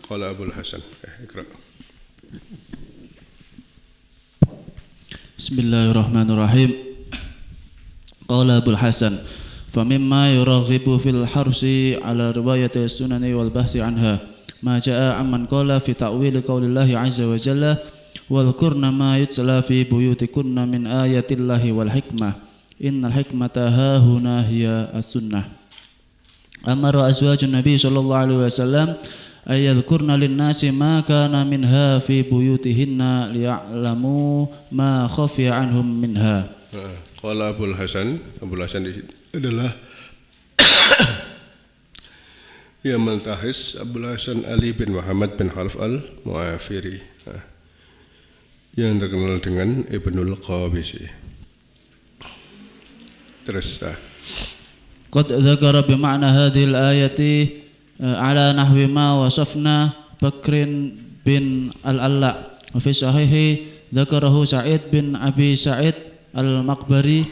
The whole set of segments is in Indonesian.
Qala Abul Hasan. Iqra. Bismillahirrahmanirrahim. Qala Abul Hasan, famimma yuraghibu fil harsi ala riwayati sunani wal bahsi anha ma jaa amman qala fi ta'wil qaulillahi azza wa jalla wal qurna ma yutla fi buyutikunna min ayatillahi wal hikmah innal hikmata hahuna hiya as-sunnah. Amara azwajun nabi sallallahu alaihi wasallam ayadhkurna lin-nasi ma kana minha fi buyutihinna liya'lamu ma khafiya anhum minha. Qala Abul Hasan adalah yang mentahis Abul Hasan Ali bin Muhammad bin Khalaf al-Mu'afiri yang terkenal dengan Ibnul Qabisi. Terus Qad dzakara bima'na hadhil ayati ala nahwi ma wasafna Bakrin bin al-Alla wa fi sahihi dzakarahu Sa'id bin Abi Sa'id al-Maqbari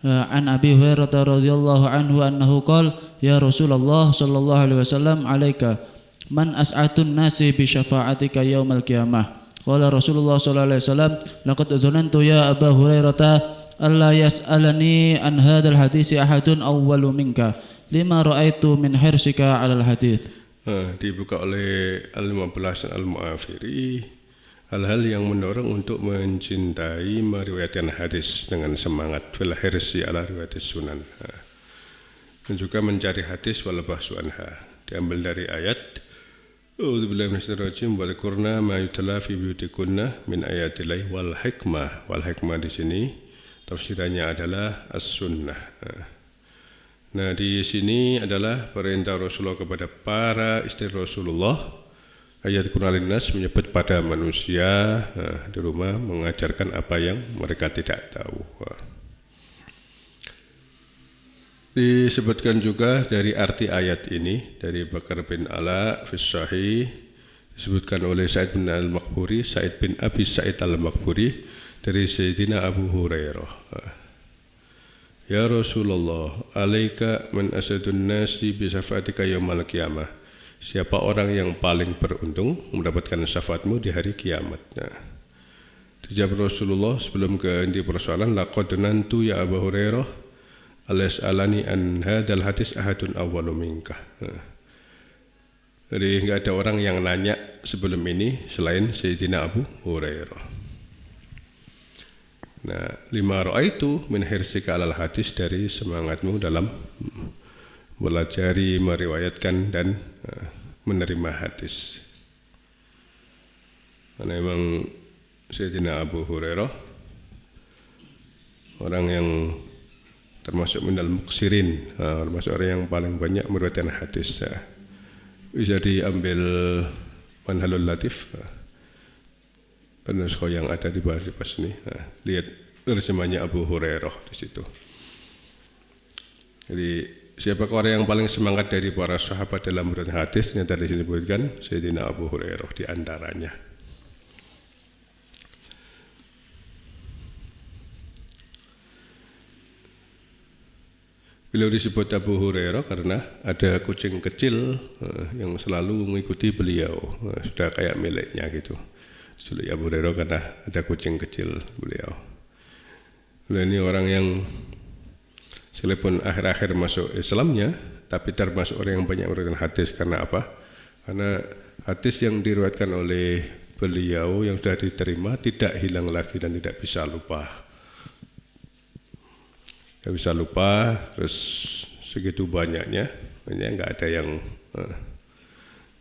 an Abi Hurairah radhiyallahu anhu annahu qala ya Rasulullah sallallahu alaihi wasallam alaika man as'atun nasi bi syafa'atika yaumal qiyamah. Qala Rasulullah sallallahu alaihi wasallam laqad dzanantu ya Abu Hurairah alla yas'alani an hadzal hadisi ahadun awwalu minka lima ra'aitu min hirsika 'alal hadits. Dibuka oleh Al-Mu'abbalas Al-Mu'afiri hal-hal yang mendorong untuk mencintai meriwayatkan hadis dengan semangat fil hirsi ala riwayat sunan, dan juga mencari hadis wal bahsu anha. Diambil dari ayat A'udzubillahi minasyaitonir rajim wal qurna ma yutla fi buyutikunna min ayatillahi wal hikmah. Wal hikmah di sini tafsirannya adalah as-sunnah. Nah, di sini adalah perintah Rasulullah kepada para istri Rasulullah. Ayat Qur'an nas menyebut pada manusia di rumah mengajarkan apa yang mereka tidak tahu. Disebutkan juga dari arti ayat ini dari Bakar bin Ala fi Sahih, disebutkan oleh Sa'id bin Al-Maqburi, Sa'id bin Abi Sa'id Al-Maqburi dari Sayyidina Abu Hurairah. Ya Rasulullah, alaika man asadun nasi bi syafatika yaumal qiyamah. Siapa orang yang paling beruntung mendapatkan syafaatmu di hari kiamat. Dijawab Rasulullah sebelum ke inti persoalan, laqad nantu ya Abu Hurairah alas alani an hadzal hadis ahadun awwalu minka. Jadi enggak ada orang yang nanya sebelum ini selain Sayyidina Abu Hurairah. Nah, lima ra'aitu min hirsika alal hadis, dari semangatmu dalam belajari, meriwayatkan dan menerima hadis. Karena memang Sayyidina Abu Hurairah orang yang termasuk minal muksirin, termasuk orang yang paling banyak meriwayatkan hadis. Bisa diambil Manhalul Latif, penuskho yang ada di bawah pas ini. Lihat terjemahnya Abu Hurairah di situ. Jadi siapakah orang yang paling semangat dari para sahabat dalam meriwayatkan hadis? Yang tadi disebutkan Sayyidina Abu Hurairah di antaranya. Beliau disebut Abu Hurairah karena ada kucing kecil yang selalu mengikuti beliau, sudah kayak miliknya gitu. Jadi Abu Hurairah karena ada kucing kecil beliau. Beliau ini orang yang sekalipun akhir-akhir masuk Islamnya, tapi termasuk orang yang banyak meriwayatkan hadis. Karena apa? Karena hadis yang diriwayatkan oleh beliau yang sudah diterima tidak hilang lagi dan tidak bisa lupa. Tidak bisa lupa, terus segitu banyaknya, nggak ada yang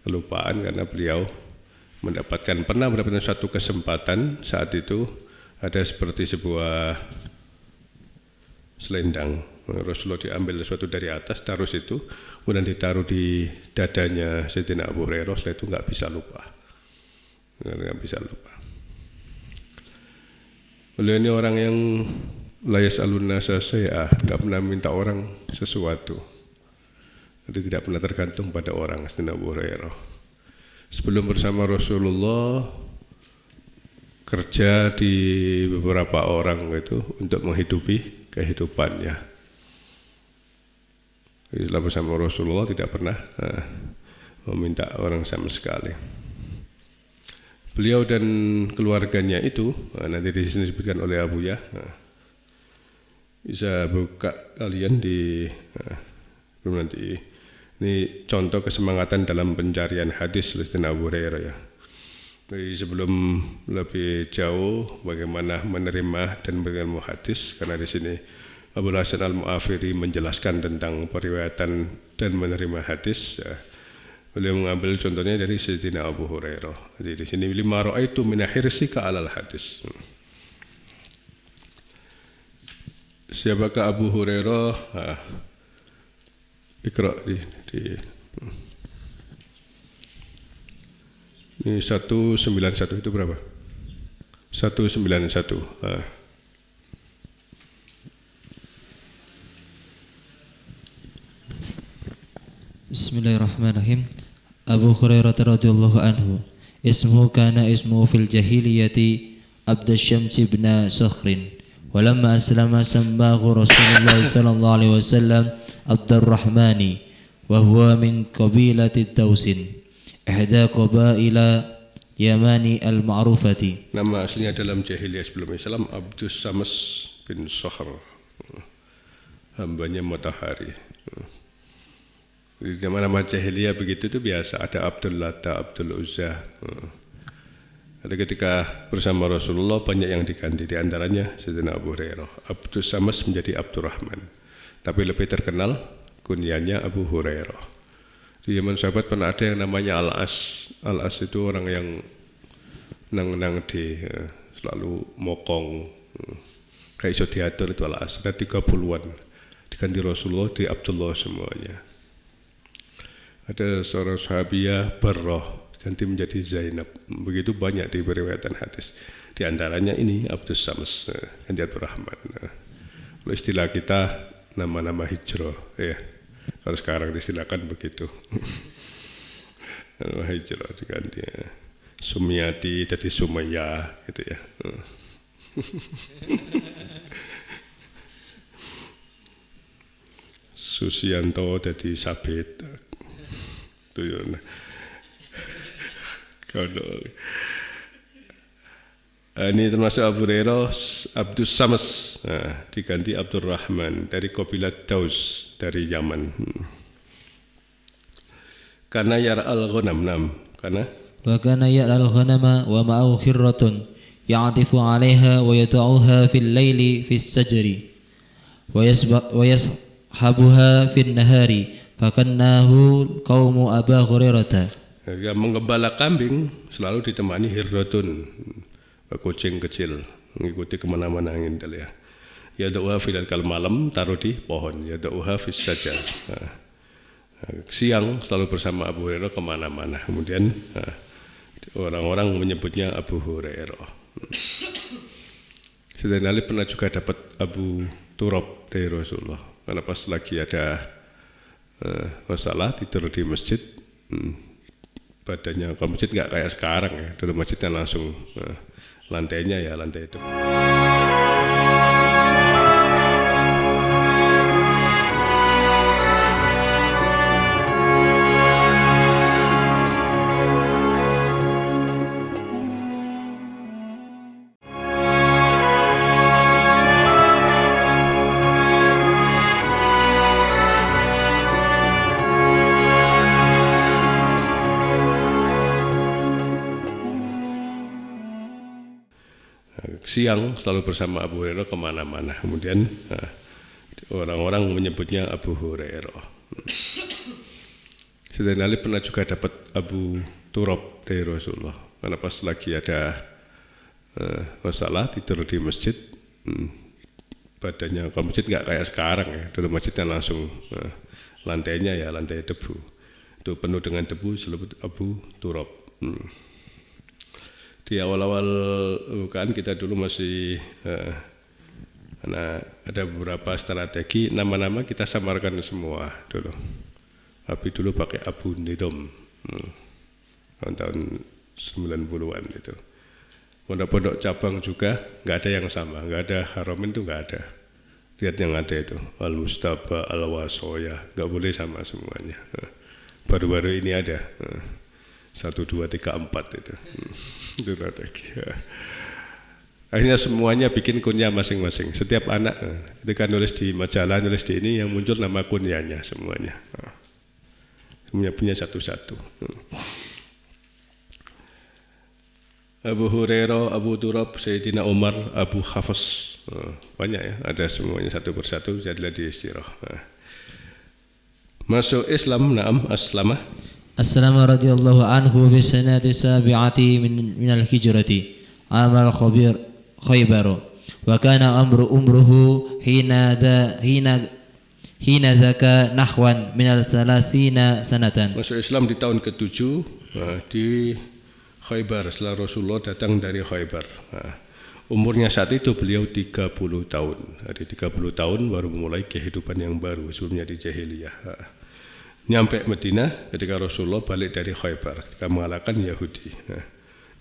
kelupaan karena beliau pernah mendapatkan suatu kesempatan. Saat itu ada seperti sebuah selendang, Rasulullah diambil sesuatu dari atas, taruh situ, kemudian ditaruh di dadanya Sayyidina Abu Hurairah. Setelah itu nggak bisa lupa. Beliau ini orang yang la yas'alun nasa syai'a, nggak pernah minta orang sesuatu. Jadi tidak pernah tergantung pada orang. Sayyidina Abu Hurairah sebelum bersama Rasulullah kerja di beberapa orang itu untuk menghidupi kehidupannya. Setelah bersama Rasulullah tidak pernah meminta orang sama sekali. Beliau dan keluarganya itu nanti di sini disebutkan oleh Abu ya. Bisa buka kalian di belum nanti. Ini contoh kesemangatan dalam pencarian hadis oleh Abu Hurairah ya. Jadi sebelum lebih jauh bagaimana menerima dan bagaimana hadis, karena di sini Abul Hasan Al-Mu'afiri menjelaskan tentang periwayatan dan menerima hadis. Ya. Beliau mengambil contohnya dari Sayyidina Abu Hurairah. Jadi di sini lima ra'aitu min hirsika 'alal hadis. Siapakah Abu Hurairah? Iqra di ini 191 itu berapa? 191. Bismillahirrahmanirrahim. Abu Hurairah radhiyallahu anhu, ismuhu kana ismuhu fil jahiliyati Abd Syams ibn Sakhrin, walamma aslama sammahu Rasulullah sallallahu alaihi wasallam Abdurrahmani, wa huwa min qabilati Dausin, ihda qabaila Yamani al-ma'rufati. Nama aslinya dalam jahiliyah sebelum Islam Abdus Sams bin Sakhr, hambanya matahari. Di nama jahiliyah begitu itu biasa, ada Abdul Lata, Abdul Uzza. Ada ketika bersama Rasulullah banyak yang diganti, di antaranya Sayyidina Abu Hurairah. Abdus Sams menjadi Abdurrahman, tapi lebih terkenal kunyanya Abu Hurairah. Di zaman sahabat pernah ada yang namanya Al-As. Al-As itu orang yang nang di selalu mokong, kayak iso diatur itu Al-As. Ada 30-an diganti Rasulullah di Abdullah semuanya. Ada seorang sahabiah Barrah ganti menjadi Zainab. Begitu banyak di periwayatan hadis. Di antaranya ini Abdus Sams ganti Abdurrahman. Kalau istilah kita nama-nama hijrah, ya. Kalau sekarang distilahkan begitu. Nama hijrah diganti ya. Sumiyati jadi Sumayyah gitu ya. Susianto jadi Sabit. Ini termasuk Abu Hurairah, Abdus Sams, diganti Abdurrahman dari kabilah Daus dari Yaman. Karena yar'al ghanam, karena wa kana yar'al ghanama wa ma'ahu khirratun ya'tifu 'alaiha wa yata'uha fil laili fis sajri wa yashabuha fin nahari fakannahu qaumu Abu Hurairah. Yang menggembala kambing selalu ditemani hirratun, kucing kecil, mengikuti kemana-mana ngindel ya. Yad'uha fil kal malam taruh di pohon, yad'uha fis sajar. Siang selalu bersama Abu Hurairah kemana-mana. Kemudian orang-orang menyebutnya Abu Hurairah. Sayyidina Ali pernah juga dapat Abu Turab dari Rasulullah. Karena pas lagi ada masalah tidur di masjid, badannya, kalau masjid nggak kayak sekarang ya, dulu masjidnya langsung lantainya ya lantai depan. Siang selalu bersama Abu Hurairah kemana-mana. Kemudian orang-orang menyebutnya Abu Hurairah. Sayyidina Ali pernah juga dapat Abu Turab dari Rasulullah. Karena pas lagi ada masalah tidur di masjid, badannya, kalau masjid nggak kayak sekarang ya, dulu masjidnya langsung lantainya ya lantai debu. Itu penuh dengan debu, disebut Abu Turab. Di awal-awal kan kita dulu masih karena ada beberapa strategi, nama-nama kita samarkan semua dulu. Tapi dulu pakai Abu Nidom tahun 90-an itu. Pondok-pondok cabang juga nggak ada yang sama, nggak ada Haramin itu nggak ada. Lihat yang ada itu Al-Mustafa, Al-Wasoya, nggak boleh sama semuanya. baru-baru ini ada 1, 2, 3, 4 itu. Itu strategi. Akhirnya semuanya bikin kunyah masing-masing. Setiap anak ketika nulis di majalah, nulis di ini yang muncul nama kunyahnya semuanya. Semuanya punya satu-satu. Abu Hurairah, Abu Turab, Sayyidina Umar, Abu Hafs, banyak ya, ada semuanya satu persatu, jadilah di istirah. Masuk Islam, na'am, aslamah. أسلم رضي الله عنه في السنة السابعة من الهجرة عام خيبر وكان أمره حين ذاك نحوا من 30 سنة. Masuk Islam di tahun ke-7 di Khaybar, setelah Rasulullah datang dari Khaybar. Umurnya saat itu beliau 30 tahun. Jadi 30 tahun baru memulai kehidupan yang baru, sebelumnya di jahiliyah. Nyampe Madinah ketika Rasulullah balik dari Khaybar, ketika mengalahkan Yahudi.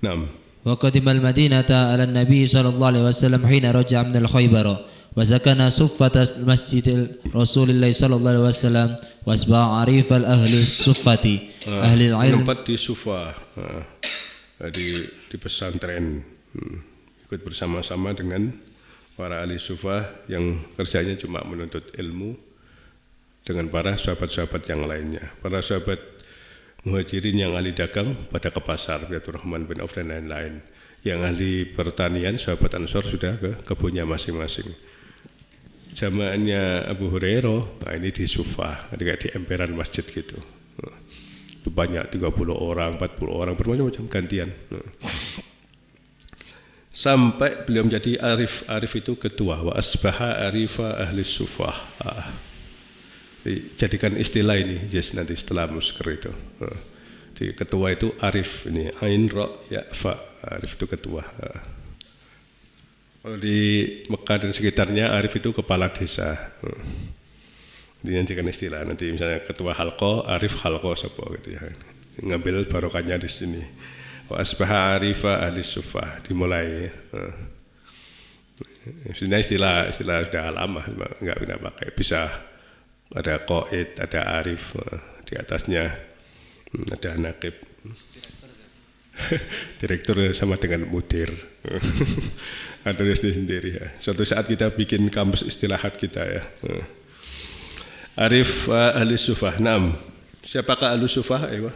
Naam. وقدم المدينة على النبي صلى الله عليه وسلم حين رجع من الخيبر وسكن صفة مسجد رسول الله صلى الله عليه وسلم وأصبح عريف الأهل الصفة أهل العلم. Tempat di Sufa, di pesantren, ikut bersama-sama dengan para ahli Sufa yang kerjanya cuma menuntut ilmu dengan para sahabat-sahabat yang lainnya. Para sahabat Muhajirin yang ahli dagang pada ke pasar, Abdurrahman bin Auf dan lain-lain. Yang ahli pertanian, sahabat Ansor sudah ke kebunnya masing-masing. Jamaahnya Abu Hurairah, ini di Sufa, kayak di emperan masjid gitu. Itu banyak, 30 orang, 40 orang, bermacam-macam gantian. Sampai beliau menjadi arif. Arif itu ketua, wa asbaha arifa ahli Sufah. Jadikan istilah ini, nanti setelah musker itu. Di ketua itu arif, ini ain ra ya fa, arif itu ketua. Kalau di Mekah dan sekitarnya arif itu kepala desa. Dijadikan istilah, nanti misalnya ketua halqa, arif halqa sapa gitu ya. Ngambil barokahnya di sini. Wa asbaha arifa ahli Sufah, dimulai. Istilah sudah lama, enggak pernah pakai, bisa ada qaid, ada arif, di atasnya ada naqib. Direktur sama dengan mudir. Ada sendiri ya. Suatu saat kita bikin kamus istilahat kita ya. Arif ahli Sufah. Naam. Siapakah ahli Sufah? Ayo.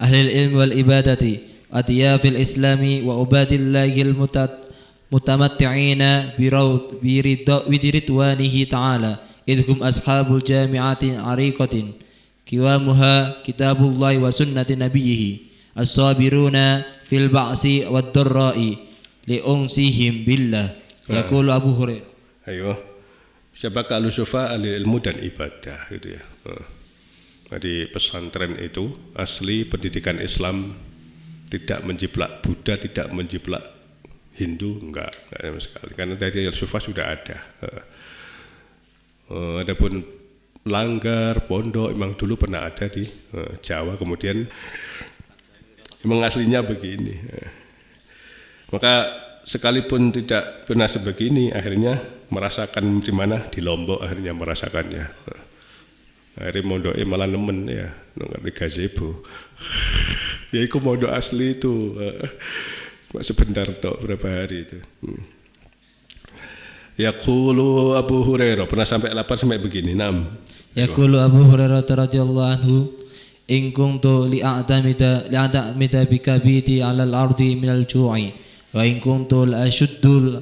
Ahli ilmi wal ibadati, adiyafil islami wa ubadillahil mutamatti'ina biridwanihi ta'ala. Idhum ashabul jami'atin ariqatin kiwamuha kitabullahi wa sunnati nabiyyihi as-sabiruna fil ba'si wad darra'i li'unsihim billah. Yaqulu Abu Hurairah. Ayo. Siapakah ahli Sufa? Ahli ilmu dan ibadah gitu ya. Jadi pesantren itu asli pendidikan Islam, tidak menjiplak Buddha, tidak menjiplak Hindu, enggak sama sekali. Karena dari Sufa sudah ada. Adapun langgar, pondok memang dulu pernah ada di Jawa, kemudian memang aslinya begini. Maka sekalipun tidak pernah sebegini, akhirnya merasakan di mana, di Lombok akhirnya merasakannya. Akhirnya mondoknya malah nemen ya, di gazebo. Ya itu mondok asli itu, sebentar tok, berapa hari itu. Yaqulu Abu Hurairah, pernah sampai lapar sampai begini. Naam. Yaqulu Abu Hurairah radhiyallahu anhu, in kuntu li'a'tamida bikabiti 'ala al-ardi min al-ju'i wa in kuntu ashuddu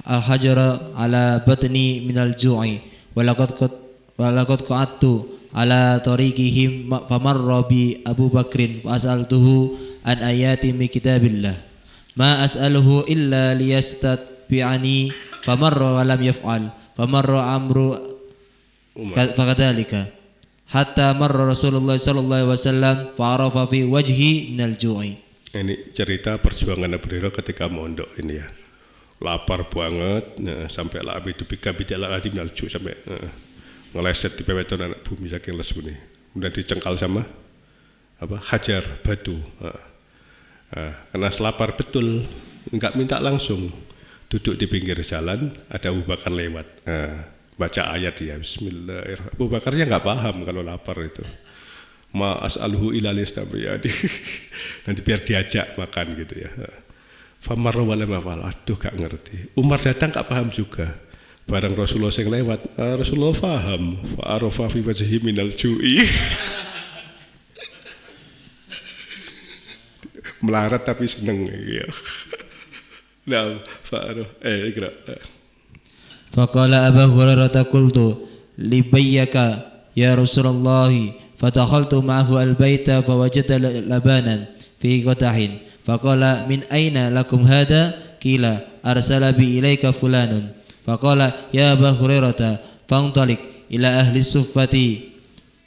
al-hajara 'ala batni min al-ju'i wa laqad qa'adtu 'ala tariqihim famarra bi Abu Bakrin wa as'altuhu an ayati min kitabillah ma as'aluhu illa liyastatbi'ani famarra wa lam yaf'al famarra amru fakadzalika hatta marra Rasulullah sallallahu alaihi wasallam fa'arafa fi wajhi minal ju'i. Ini cerita perjuangan Abu Hurairah ketika mondok ini ya. Lapar banget, sampai lah itu pika bidala adi minal ju', sampai ngeleset di peweton anak bumi saking lesu nih. Kemudian dicengkal sama apa? Hajar batu. Karena selapar betul, enggak minta langsung. Duduk di pinggir jalan, ada Abu Bakar lewat, baca ayat ya, Bismillahirrahmanirrahim. Abu Bakarnya nggak paham kalau lapar itu, Ma as'aluhu ila listabiyadi. Nanti biar diajak makan gitu ya. Famarra wala mafal. Aduh gak ngerti. Umar datang gak paham juga. Barang Rasulullah yang lewat, Rasulullah paham. Fa'arafa fi wajhi minal ju'i. Melarat tapi seneng ya. Nah, ikra. Faqala Abu Hurairah qultu libayyaka ya Rasulullah fadakhaltu ma'ahu al-baita fawajadta labanan fi qatahin faqala min aina lakum hadha qila arsala bi ilaika fulanun faqala ya Abu Hurairah fantalik ila ahli suffati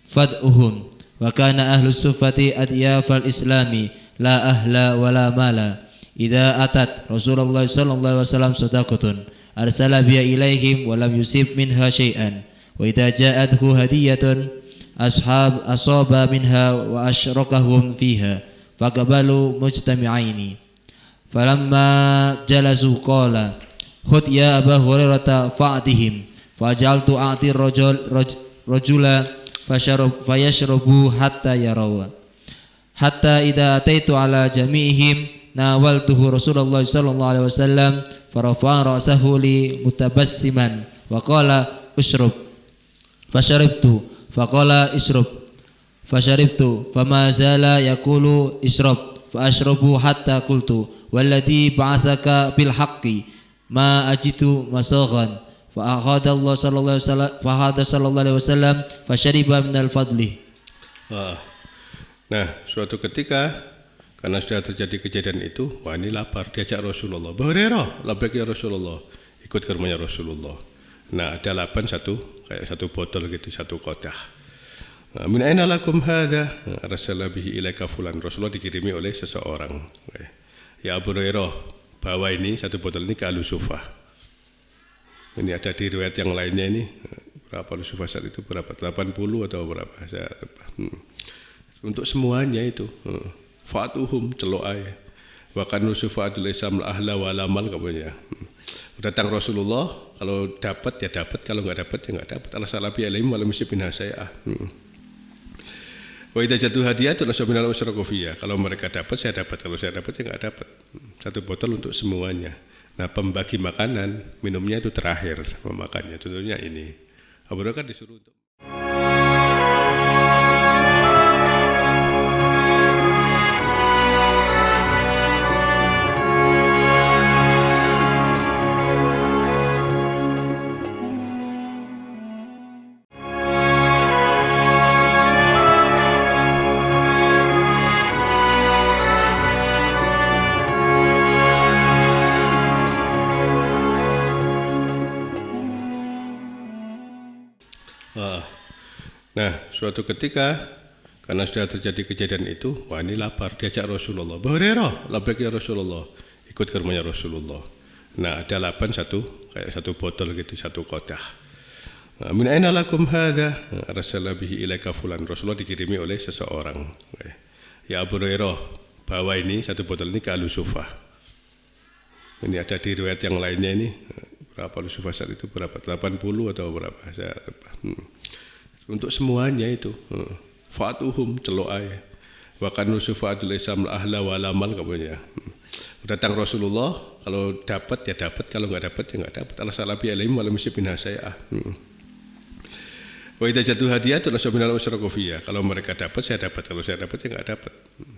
fad'uhum wa kana ahli suffati adyafal islami la ahla wala mala idza atat Rasulullah sallallahu alaihi wasallam sadaqatun arsala biya ilaihim wa lam yusib minha syai'an wa idza ja'athu hadiyatun asaba minha wa asyrakahum fiha faqabalu mujtami'aini falamma jalasu qala khudh ya Aba Hurairah fa'tihim faj'altu a'ti rajula fayashrabu hatta yarawa hatta idza ataitu ala jami'ihim nawaltuhu Rasulullah sallallahu alaihi wasallam farafa'a ra'sahu li mutabassiman wa qala ushrub fasharibtu faqala ishrub fasharibtu fama zala yaqulu ishrab fa ashrabu hatta qultu walladhi ba'athaka bil haqqi ma ajitu masaghan fa akhadha Allah sallallahu alaihi wasallam fashariba minal fadli. Nah, suatu ketika karena sudah terjadi kejadian itu, wah ini lapar, diajak Rasulullah. Abu Hurairah, labbaik ya Rasulullah. Ikut ke rumahnya Rasulullah. Nah, ada laban kayak satu botol gitu, satu kodah. Nah, min aina lakum hadza? Rasulullah bihi ilaika fulan. Rasulullah dikirimi oleh seseorang. Ya Abu Hurairah, bawa ini satu botol ini ke Al-Sufah. Ini ada di riwayat yang lainnya ini. Berapa Al-Sufah saat itu? Berapa? 80 atau berapa? Untuk semuanya itu. Fa'atuhum celok aja. Bahkan Nusufatul Islam ahla walamal katanya. Datang Rasulullah, kalau dapat ya dapat, kalau nggak dapat ya nggak dapat. Al-salabi alaihim walam yusibin hasai'ah. Wa idza jatuh hadiyatun asabinal usrakofiyah. Kalau mereka dapat saya dapat, kalau saya dapat ya nggak dapat. Satu botol untuk semuanya. Nah, pembagi makanan, minumnya itu terakhir memakannya. Tentunya ini. Abu Hurairah disuruh untuk Nah, suatu ketika karena sudah terjadi kejadian itu, wah ini lapar, diajak Rasulullah. Abu Hurairah, labbaik ya Rasulullah. Ikut ke rumahnya Rasulullah. Nah, ada laban kayak satu botol gitu, satu kodah. Min aina lakum hadza? Rasulullah bihi ilaika fulan. Rasulullah dikirimi oleh seseorang. Ya Abu Hurairah, bawa ini satu botol ini ke Al-Sufah. Ini ada di riwayat yang lainnya ini. Berapa Al-Sufah saat itu? Berapa? 80 atau berapa? Saya lupa. Untuk semuanya itu. Fa'atuhum celok aja. Bahkan Nusufatul Islam ahla walamal katanya. Datang Rasulullah, kalau dapat ya dapat, kalau nggak dapat ya nggak dapat. Al-salabi alaihim walam yusibin hasai'ah. Wa idza jatuh hadiyatun asabinal usrakofiyah. Kalau mereka dapat saya dapat, kalau saya dapat ya nggak dapat.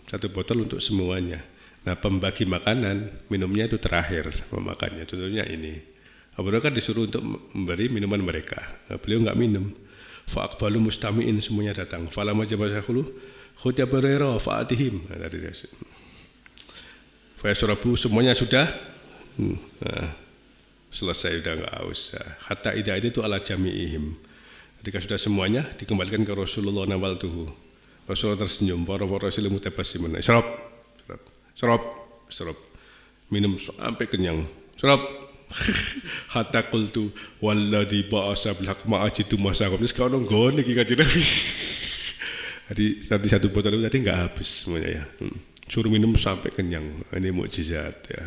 Satu botol untuk semuanya. Nah, pembagi makanan, minumnya itu terakhir memakannya. Tentunya ini. Abu Hurairah disuruh untuk memberi minuman mereka. Nah, beliau nggak minum. Fa'aqbalu mustami'in, semuanya datang. Falamma jabasahulu khudh Abu Hurairah fa'atihim. Fa'asrabu, semuanya sudah selesai, sudah enggak haus. Hatta idza itu ala jami'ihim. Ketika sudah semuanya dikembalikan ke Rasulullah nawaltuhu. Rasulullah tersenyum, para rasul mutabassimun. Serap. Minum sampai kenyang. Serap. Hatta qultu walladzi ba'asa bil haqq ma ajitu masaqam. Terus kalau nggone iki kanjeng Nabi. Jadi satu botol itu tadi enggak habis semuanya ya. Suruh minum sampai kenyang. Ini mukjizat ya.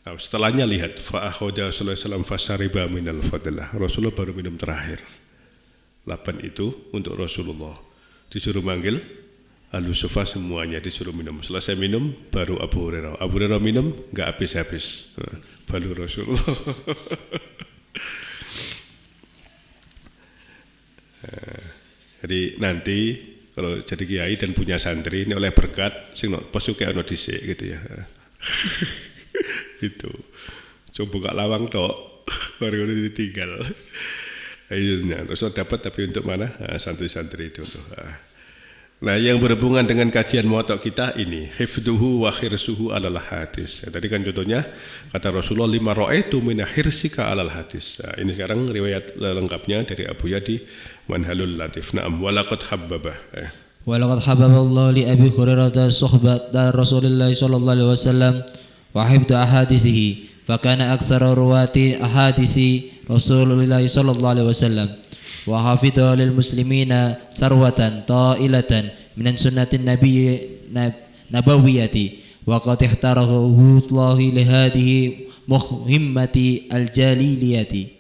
Nah, setelahnya lihat fa akhadha sallallahu alaihi wasallam fasariba minal fadlah. Rasulullah baru minum terakhir. Laban itu untuk Rasulullah. disuruh manggil Ahlu Suffah semuanya disuruh minum. Selesai minum baru Abu Hurairah. Abu Hurairah minum enggak habis-habis. Baru Rasulullah. Jadi nanti kalau jadi kiai dan punya santri ini oleh berkat sing pesuke ono dhisik gitu ya. Gitu. Coba gak lawang tok baru ditinggal. Akhirnya terus dapat tapi untuk mana? Santri-santri itu. Nah, yang berhubungan dengan kajian muwatta kita ini hifdzuhu wa khirsuhu alal hadis. Tadi kan contohnya kata Rasulullah lima ra'aitu min hirsika alal hadis. Ini sekarang riwayat lengkapnya dari Abu Yadi Manhalul Latif. Na'am walaqad habbaba. Walaqad habbaba Allah li Abi Hurairah suhbat Rasulullah sallallahu alaihi wasallam wa hifdzu ahadisihi. Fakana aktsara ruwati ahadisi Rasulullah sallallahu alaihi wasallam wa hafidha lil muslimina sarwatan ta'ilatan minan sunnatin nabawiyyati wa qad ihtarahu Allah li hadhihi muhimmati al jaliliyati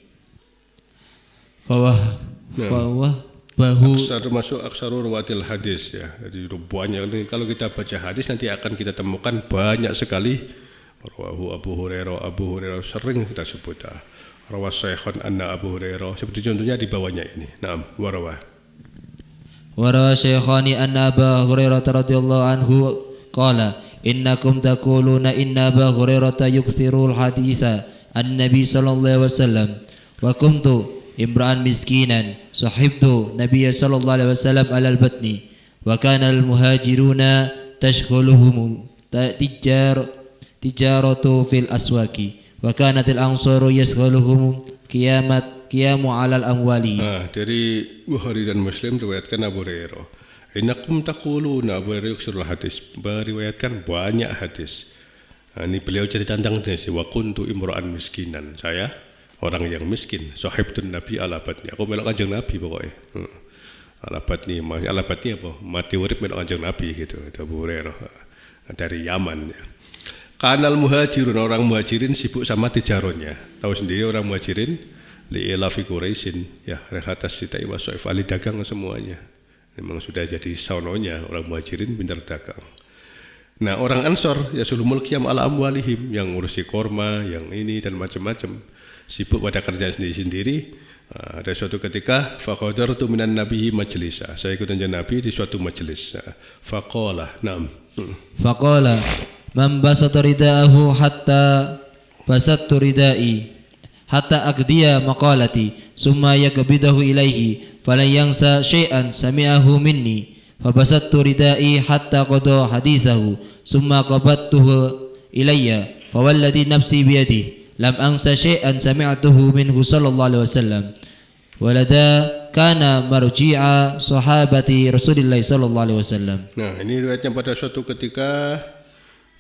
masuk aksarul ruwatil hadis ya. Jadi banyak kalau kita baca hadis nanti akan kita temukan banyak sekali rawahu Abu Hurairah sering kita sebut. Rawas Syaikhan anna Abu Hurairah seperti contohnya di bawahnya ini. Naam warawa Syaikhani anna Abu Hurairah radhiyallahu anhu qala innakum taquluna inna Abu Hurairah yukthirul haditha an Nabi sallallahu alaihi wasallam wa kuntu imra'an miskinan sahibtu Nabiy sallallahu alaihi wasallam alal batni wa kana al muhajiruna tashghuluhum tijaratu fil aswaqi wa kanatil ansaru yasghaluhum qiyamu 'alal amwali. Dari Bukhari dan Muslim riwayatkan Abu Hurairah. Innakum taquluna Abu Hurairah yukthirul hadis. Meriwayatkan banyak hadis. Ini beliau cerita tentang ini wa kuntu imra'an miskinan. Saya orang yang miskin. Sahibtun Nabi ala batni. Aku melok Kanjeng Nabi pokoknya. Ala batni apa? Mati urip melok Kanjeng Nabi gitu. Itu Abu Hurairah dari Yaman ya. Kanal muhajirun, orang muhajirin sibuk sama tijaronya. Tahu sendiri orang muhajirin li'ila fi Quraisyin ya rehatas sitai wa soif ali dagang semuanya. Memang sudah jadi saunonya orang muhajirin pintar dagang. Nah orang Ansor ya sulumul qiyam ala amwalihim yang ngurusi korma, yang ini dan macam-macam. Sibuk pada kerjaan sendiri-sendiri. Ada suatu ketika faqadartu minan nabiyyi majlisa. Saya ikut Nabi di suatu majelis. Faqala na'am. Faqala man basata ridaahu hatta basattu ridai hatta aqdiya maqalati summa yakbidahu ilaihi falan yansa syai'an sami'ahu minni fa basattu ridai hatta qada hadithahu summa qabattuhu ilayya fa walladhi nafsi biyadihi lam ansa syai'an sami'tuhu minhu sallallahu alaihi wasallam walada kana marji'a sahabati Rasulillah sallallahu alaihi wasallam. Nah, ini riwayatnya pada suatu ketika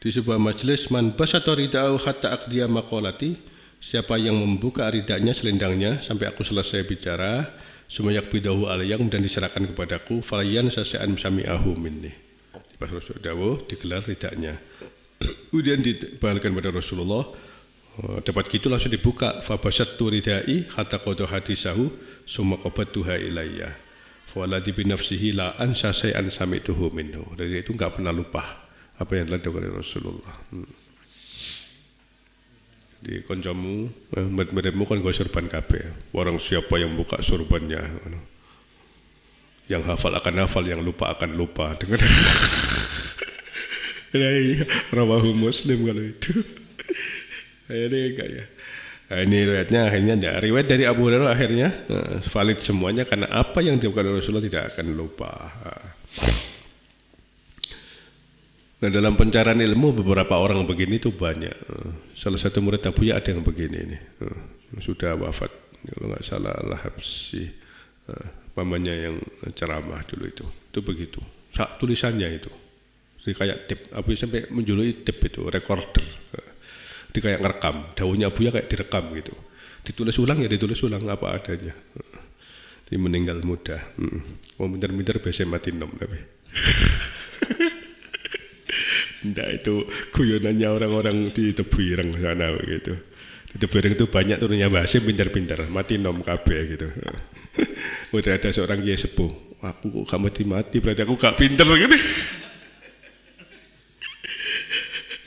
di sebuah majelis man basata rida'u hatta aqdiya maqalati, siapa yang membuka ridanya selendangnya sampai aku selesai bicara, sumayak bidahu alayang dan diserahkan kepadaku falayan sasean sami'ahu minni. Pas Rasul dawuh digelar ridanya. Kemudian dibalikan pada Rasulullah. Dapat gitu langsung dibuka fa basattu ridai hatta qada hadisahu summa qabattuha ilayya. Fa walladhi bi nafsihi la ansa sayan sami'tuhu minhu. Dari itu enggak pernah lupa apa yang telah dilakukan oleh Rasulullah. Di koncomu, murid-muridmu kan gak surban kabeh. Orang siapa yang buka surbannya, yang hafal akan hafal, yang lupa akan lupa. Dengar? Rawahu Muslim kalau itu. Ini kayak. Nah, ini riwayatnya akhirnya riwayat dari Abu Hurairah akhirnya valid semuanya karena apa yang dilakukan oleh Rasulullah tidak akan lupa. Nah, dalam pencarian ilmu beberapa orang begini itu banyak. Salah satu murid Abu Ya ada yang begini ini. Sudah wafat kalau nggak salah Al-Habsyi, pamannya yang ceramah dulu itu begitu. Tulisannya itu, jadi kayak tip. Abu Ya sampai menjuluki tip itu recorder. Itu kayak ngerekam. Daunnya Abu Ya kayak direkam gitu. Ditulis ulang ya ditulis ulang apa adanya. Dia meninggal muda. Mau pintar-pintar biasanya mati nom tapi. Nah itu guyonannya orang-orang di Tebuireng sana begitu. Di Tebuireng itu banyak turunnya Mbah Hasyim pintar-pintar, mati nom kabeh gitu. Udah ada seorang kiai sepuh, aku kok gak mati-mati, berarti aku gak pinter gitu.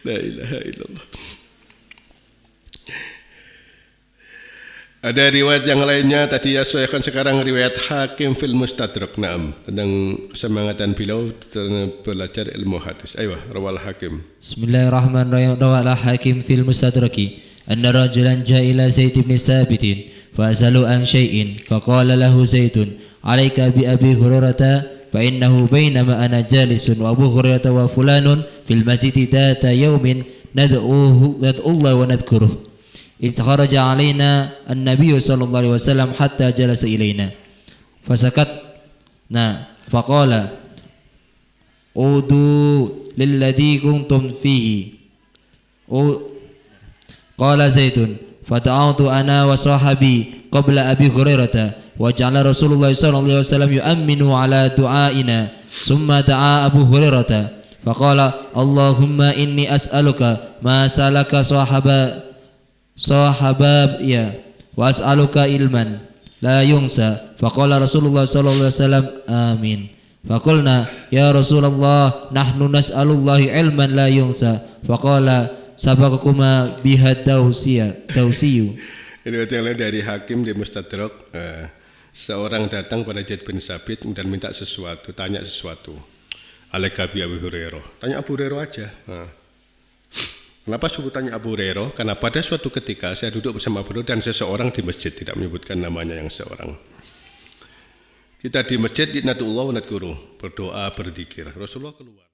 La ilaha illallah. Ada riwayat yang lainnya tadi ya saya sekarang riwayat Hakim fil Mustadrak, na'am, tentang kesemangatan beliau belajar ilmu hadis. Ayo, rawal Hakim. Bismillahirrahmanirrahim. Rawal Hakim fil Mustadraki anna rajulan jaa ila Zaid bin Sabit fa asalu an syai'in fa qala lahu Zaidun alayka bi Abi Hurairah fa innahu bainama ana jalisun wa Abu Hurairah wa fulanun fil masjid data yawmin nad'uhu Allah wa nadhkuruh. إذ خرج علينا النبي صلى الله عليه وسلم حتى جلس إلينا فسكتنا فقال عودوا للذي كنتم فيه قال زيد فدعوت أنا وصحبي قبل أبي هريرة وجعل رسول الله صلى الله عليه وسلم يؤمن على دعائنا ثم دعا أبو هريرة فقال اللهم إني أسألك ما سألك صاحباب يا وأسألك علما لا ينسى فقال رسول الله صلى الله عليه وسلم آمين فقلنا يا رسول الله نحن نسأل الله علما لا ينسى فقال سبقكما بها الدوسي. Ini yang lain dari Hakim di Mustadrak. Seorang datang pada Zaid bin Sabit dan minta sesuatu, tanya sesuatu. Alaika bi Abu Hurairah. Tanya Abu Hurairah aja. Kenapa suruh tanya Abu Hurairah? Karena pada suatu ketika saya duduk bersama Abu Hurairah dan seseorang di masjid, tidak menyebutkan namanya yang seorang. Kita di masjid, nad'ullah wa nadhkuruh, berdoa, berzikir. Rasulullah keluar.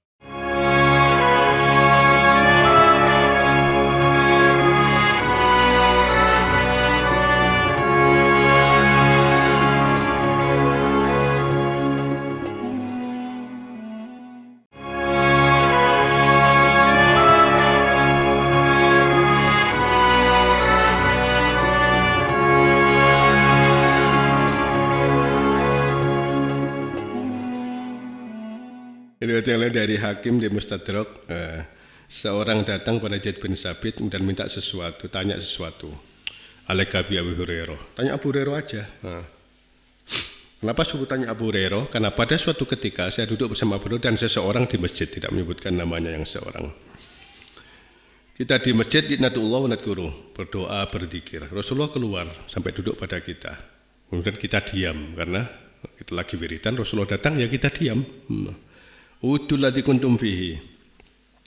Ini yang lain dari Hakim di Mustadrak. Seorang datang pada Zaid bin Sabit dan minta sesuatu, tanya sesuatu. Alaika bi Abu Hurairah. Tanya Abu Hurairah aja. Kenapa suruh tanya Abu Hurairah? Karena pada suatu ketika saya duduk bersama Abu Hurairah dan seseorang di masjid, tidak menyebutkan namanya yang seorang. Kita di masjid, nad'ullah wa nadhkuruh, berdoa, berzikir. Rasulullah keluar sampai duduk pada kita. Kemudian kita diam karena kita lagi wiridan, Rasulullah datang ya kita diam. Udul ladzi kuntum fihi.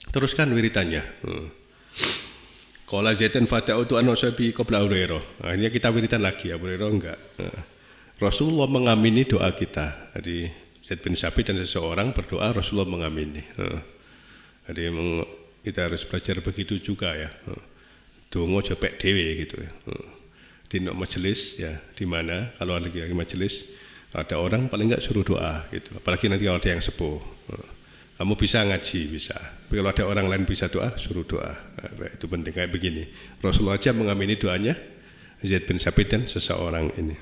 Teruskan wiritannya. Qala Zaidun fata'utu an usabi qabla Hurairah. Akhirnya kita wiritan lagi, Abu Hurairah enggak. Rasulullah mengamini doa kita. Jadi Zaid bin Sabit dan seseorang berdoa, Rasulullah mengamini. Jadi kita harus belajar begitu juga ya. Dongo jepek dhewe gitu ya. Di majelis ya, di mana kalau lagi majelis ada orang paling enggak suruh doa gitu. Apalagi nanti kalau ada yang sepuh. Kamu bisa ngaji, bisa. Tapi kalau ada orang lain bisa doa, suruh doa. Itu penting kayak begini. Rasulullah aja mengamini doanya Zaid bin Sabit dan seseorang ini.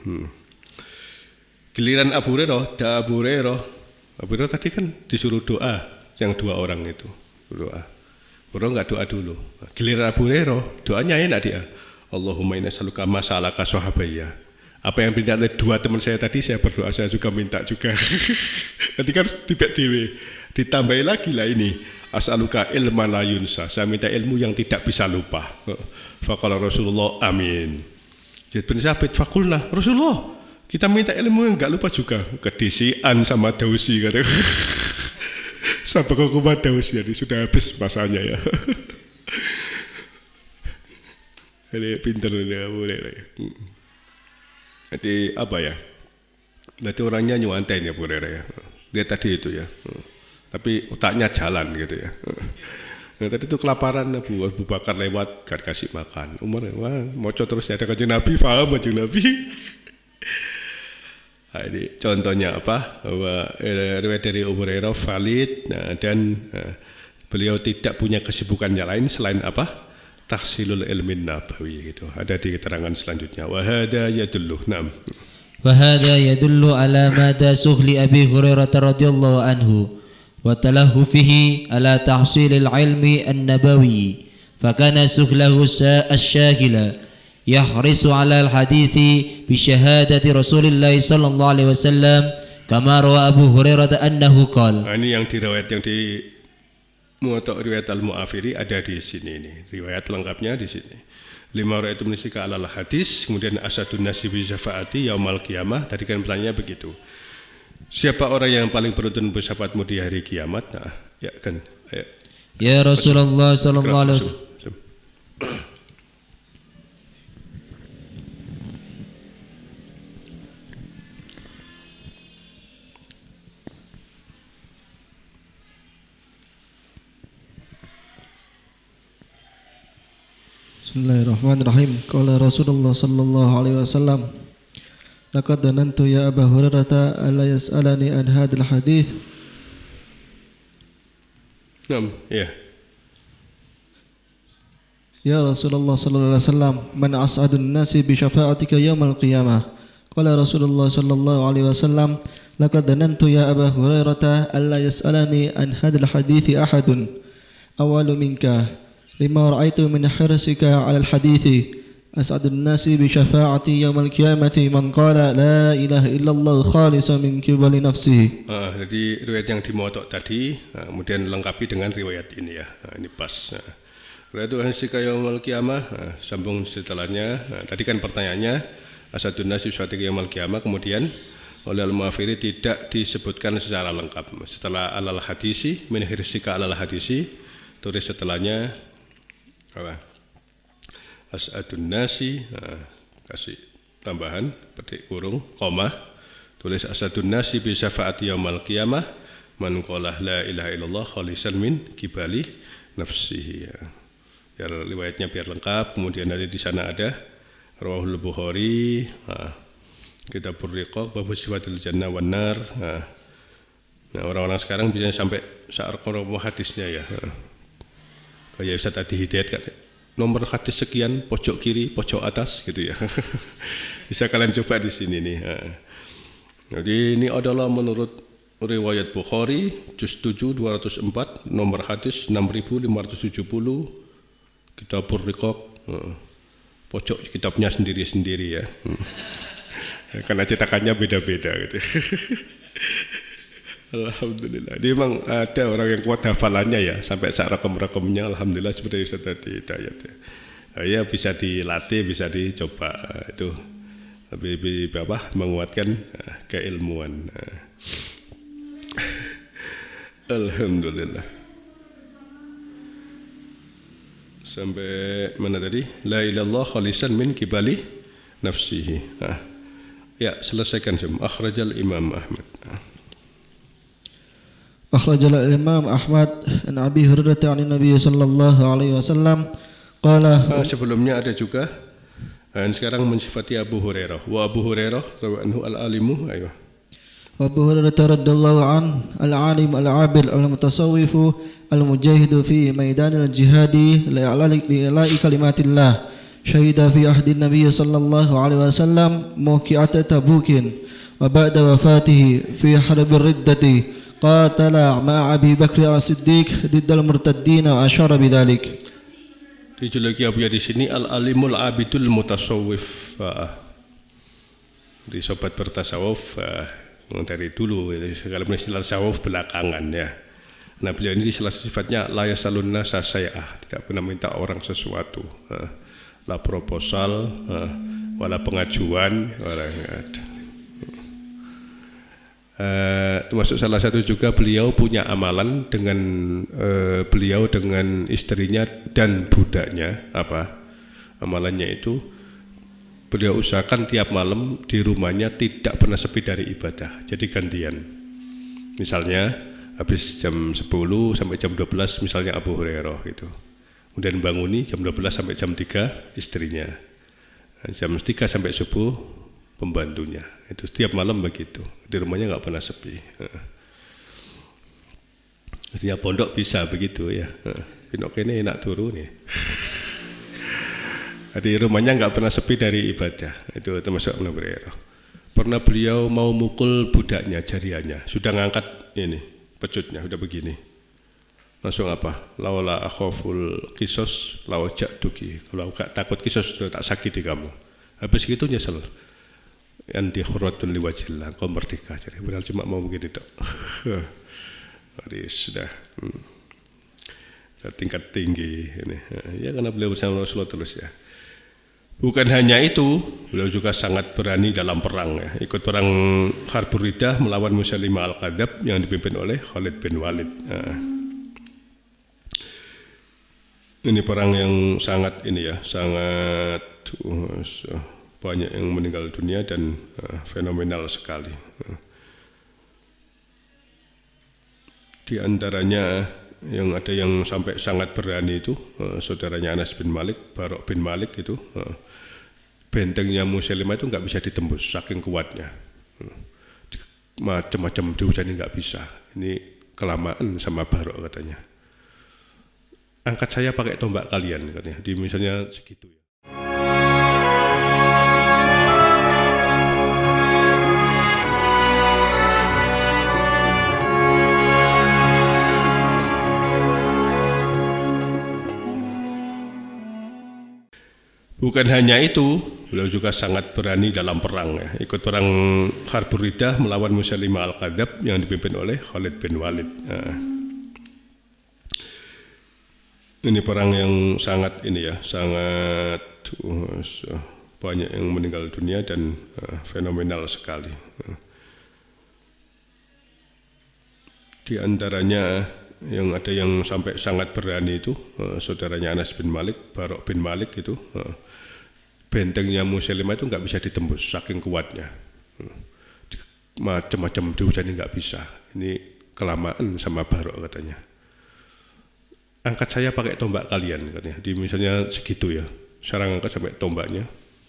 Giliran Abu Hurairah, Abu Hurairah tadi kan disuruh doa, yang dua orang itu doa. Abu Hurairah enggak doa dulu. Giliran Abu Hurairah, doanya enak dia. Allahumma inna as'aluka ma sa'alaka sahabayya. Apa yang minta oleh dua teman saya tadi, saya berdoa, saya juga minta juga. Nanti kan tidak ditambahi lagi lah ini. As'aluka ilman la yunsa. Saya minta ilmu yang tidak bisa lupa. Faqala Rasulullah amin. Zaid bin Sabit fakulna Rasulullah, kita minta ilmu yang enggak lupa juga. Kedisian sama Dausi kata. Sampai kok kumat Dausi, jadi sudah habis masanya ya. Jadi pintar dia boleh lah ya. Jadi apa ya? Berarti orangnya nyuantain ya Bu Rere ya. Dia tadi itu ya. Tapi otaknya jalan gitu ya. Nah, tadi itu kelaparan Abu Bakar lewat gak kasih makan. Umar wah moco terus ya, ada Kanjeng Nabi, paham Kanjeng Nabi. Nah, ini contohnya apa? Bahwa riwayat dari Abu Hurairah valid, dan beliau tidak punya kesibukan yang lain selain apa? Tahsilul ilmin nabawi gitu. Ada di keterangan selanjutnya. Wa hada yadullu. Naam. Wa hada yadullu ala mada suhli Abi Hurairah radhiyallahu anhu wa talahufihi ala tahsilil ilmi an-nabawi. Fa kana suhlahu asyahila يحرص على الحديث بشهادة رسول الله صلى الله عليه وسلم كما روى أبو هريرة أنه قال. Ini yang di Muwatta' riwayat Al-Mu'afiri ada di sini nih. Riwayat lengkapnya di sini. 5 orang itu menisika alal hadis, kemudian asadun nasi bi syafaati yaumal qiyamah. Tadi kan pertanyaannya begitu. Siapa orang yang paling beruntun bersyafaatmu di hari kiamat? Nah, ya kan. Ayo. Ya Rasulullah sallallahu alaihi wasallam. Bismillahirrahmanirrahim. Qala Rasulullah sallallahu alaihi wasallam, laqad dhanantu ya Aba Hurairah alla yas'alani an hadzal hadits. Ya. Ya Rasulullah sallallahu alaihi wasallam, man as'adun nasi bi syafa'atika yaumal qiyamah. Qala Rasulullah sallallahu alaihi wasallam, laqad dhanantu ya Aba Hurairah alla yas'alani an hadzal hadits ahadun awwalu minka. Lima ra'aitu min hirsika 'ala al-hadithi as'adun nasi bi syafa'ati yaumil qiyamati man qala la ilaha illallah khalisan min qibali nafsihi. Jadi riwayat yang di Muwatta' tadi kemudian lengkapi dengan riwayat ini ya. Ini pas. Ra'aitu hirsika yaumil qiyamah, sambung setelahnya. Tadi kan pertanyaannya as'adun nasi bi syafa'ati yaumil qiyamah, kemudian oleh Al-Mu'afiri tidak disebutkan secara lengkap. Setelah alal hadisi min hirsika alal hadisi, tulis setelahnya apa? As'adun nasi, kasih tambahan petik kurung koma, tulis as'adun nasi bi syafaati yaumal qiyamah man qala la ilaha illallah khalisan min qibali nafsihi. Biar riwayatnya biar lengkap. Kemudian di sana ada Rawahul Bukhari, Kitabur Riqaq, bab sifatil jannah wan nar. Nah, orang-orang sekarang biasanya sampai saar-saar hadisnya ya. Kayak Ustaz Adi Hidayat kan, nomor hadis sekian, pojok kiri, pojok atas gitu ya. Bisa kalian coba di sini nih. Jadi ini adalah menurut riwayat Bukhari, juz 7 204, nomor hadis 6570, Kitabur Riqaq, pojok kitabnya sendiri-sendiri ya. Karena cetakannya beda-beda gitu. Alhamdulillah. Dia memang ada orang yang kuat hafalannya ya, sampai saat rekom-rekomnya alhamdulillah seperti Ustaz tadi Hidayat ya. Ya bisa dilatih, bisa dicoba itu lebih apa menguatkan keilmuan. Alhamdulillah. Sampai mana tadi? La ilallah khalisan min qibali nafsihi. Ya, selesaikan semua. Akhrajal Imam Ahmad. Akhrajal Imam Ahmad an Abi Hurairah an Nabi sallallahu alaihi wasallam qala. Sebelumnya ada juga sekarang mensifati Abu Hurairah. Wa Abu Hurairah anhu al-alimu, ayo. Wa Abu Hurairah radhiyallahu an al-alim al-abid al-mutasawwif al-mujahid fi maidan al-jihad li'ala'i kalimatillah. Syahida fi ahdi Nabi sallallahu alaihi wasallam mawqi'at Tabuk wa ba'da wafatihi fi harb ar-riddati qatala ma'a Abi Bakr as-Siddiq diddal murtaddin wa asyara bidzalik. Dijuluki Abu ya di sini al-alimul abidul mutasawwif. Di sobat bertasawuf dari dulu, kalau istilah tasawuf belakangan ya. Nah, beliau ini sifatnya la yasalun nasa sayah, tidak pernah minta orang sesuatu. La proposal, wala pengajuan, wala ada. Termasuk salah satu juga beliau punya amalan dengan beliau dengan istrinya dan budaknya. Apa amalannya itu? Beliau usahakan tiap malam di rumahnya tidak pernah sepi dari ibadah. Jadi gantian. Misalnya habis jam 10 sampai jam 12 misalnya Abu Hurairah gitu. Kemudian banguni jam 12 sampai jam 3 istrinya. Jam 3 sampai subuh pembantunya. Itu setiap malam begitu. Di rumahnya nggak pernah sepi. Mestinya pondok bisa begitu ya. Pinok ini enak turu nih. Di rumahnya nggak pernah sepi dari ibadah. Itu termasuk Abu Hurairah. Pernah beliau mau mukul budaknya, jariannya, sudah ngangkat ini pecutnya, sudah begini. Langsung apa? Laula akhaful kisos lawajak duki. Kalau gak takut kisos sudah tak sakiti kamu. Habis gitu nyesel. Yang dikhuratun liwajillah, kau merdeka. Jadi benar cuma mau begini dok. Jadi sudah tingkat tinggi ini. Ya karena beliau bersama Rasulullah terus ya. Bukan hanya itu, beliau juga sangat berani dalam perang ya. Ikut perang Harbur Riddah melawan Musailimah Al-Kadzdzab yang dipimpin oleh Khalid bin Walid. Ini perang yang sangat ini ya, sangat banyak yang meninggal dunia dan fenomenal sekali. Di antaranya yang ada yang sampai sangat berani itu saudaranya Anas bin Malik, Barok bin Malik itu bentengnya Musailimah itu nggak bisa ditembus saking kuatnya. Macam-macam dihujani nggak bisa. Ini kelamaan sama Barok katanya. Angkat saya pakai tombak kalian katanya. Di misalnya segitu ya. Bukan hanya itu, beliau juga sangat berani dalam perang ya. Ikut perang Harbur Riddah melawan Musailimah Al-Kadzdzab yang dipimpin oleh Khalid bin Walid. Ini perang yang sangat ini ya, sangat banyak yang meninggal dunia dan fenomenal sekali. Di antaranya yang ada yang sampai sangat berani itu saudaranya Anas bin Malik, Barok bin Malik itu bentengnya Musailimah itu nggak bisa ditembus saking kuatnya. Macam-macam dihujani nggak bisa. Ini kelamaan sama Barok katanya. Angkat saya pakai tombak kalian katanya. Di misalnya segitu ya. Sekarang angkat sampai tombaknya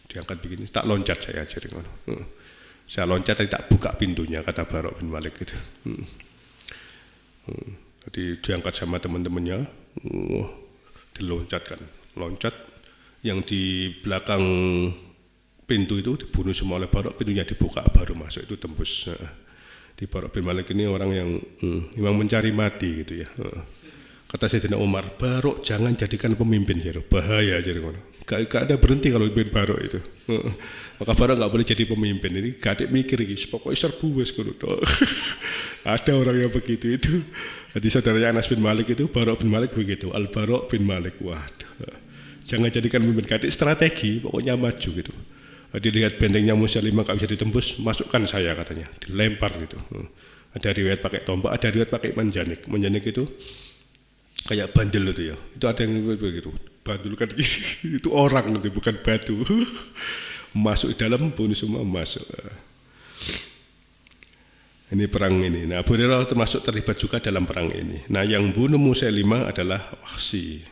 diangkat begini. Tak loncat saya jadi ngono. Saya loncat tapi tak buka pintunya kata Barok bin Malik gitu. Jadi diangkat sama teman-temannya, diloncatkan, loncat. Yang di belakang pintu itu dibunuh semua oleh Barok, pintunya dibuka baru masuk itu tembus. Di Barok bin Malik ini orang yang memang mencari mati gitu ya. Kata Sayyidina Umar, Barok jangan jadikan pemimpin, bahaya jadi ngono. Gak ada berhenti kalau pimpin Barok itu. Maka Barok nggak boleh jadi pemimpin. Ini gadek mikir gitu, pokoknya serbu wes ngono. Ada orang yang begitu itu. Jadi saudaranya Anas bin Malik itu, Barok bin Malik begitu. Al Barok bin Malik, waduh. Jangan jadikan pemimpin, gadek strategi, pokoknya maju gitu. Dilihat bentengnya Musailimah nggak bisa ditembus, masukkan saya katanya, dilempar gitu. Ada riwayat pakai tombak, ada riwayat pakai manjanik. Manjanik itu kayak bandel itu ya. Itu ada yang begitu. Bandel kan itu orang itu bukan batu. Masuk di dalam bunuh semua masuk. Ini perang ini. Nah, Abu Hurairah termasuk terlibat juga dalam perang ini. Nah, yang bunuh Musailimah adalah Wahsy.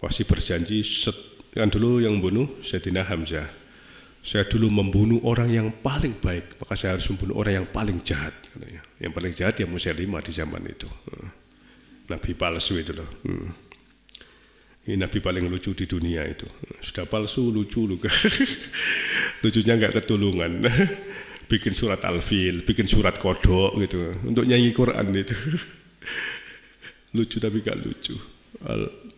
Wahsy berjanji kan dulu yang bunuh Sayyidina Hamzah. Saya dulu membunuh orang yang paling baik, maka saya harus membunuh orang yang paling jahat. Yang paling jahat ya Musailimah di zaman itu. Nabi palsu itu loh. Ini nabi paling lucu di dunia itu. Sudah palsu, lucu. Lucunya nggak ketulungan. Bikin surat Al-Fil, bikin surat kodok gitu. Untuk nyanyi Quran itu. Lucu tapi nggak lucu.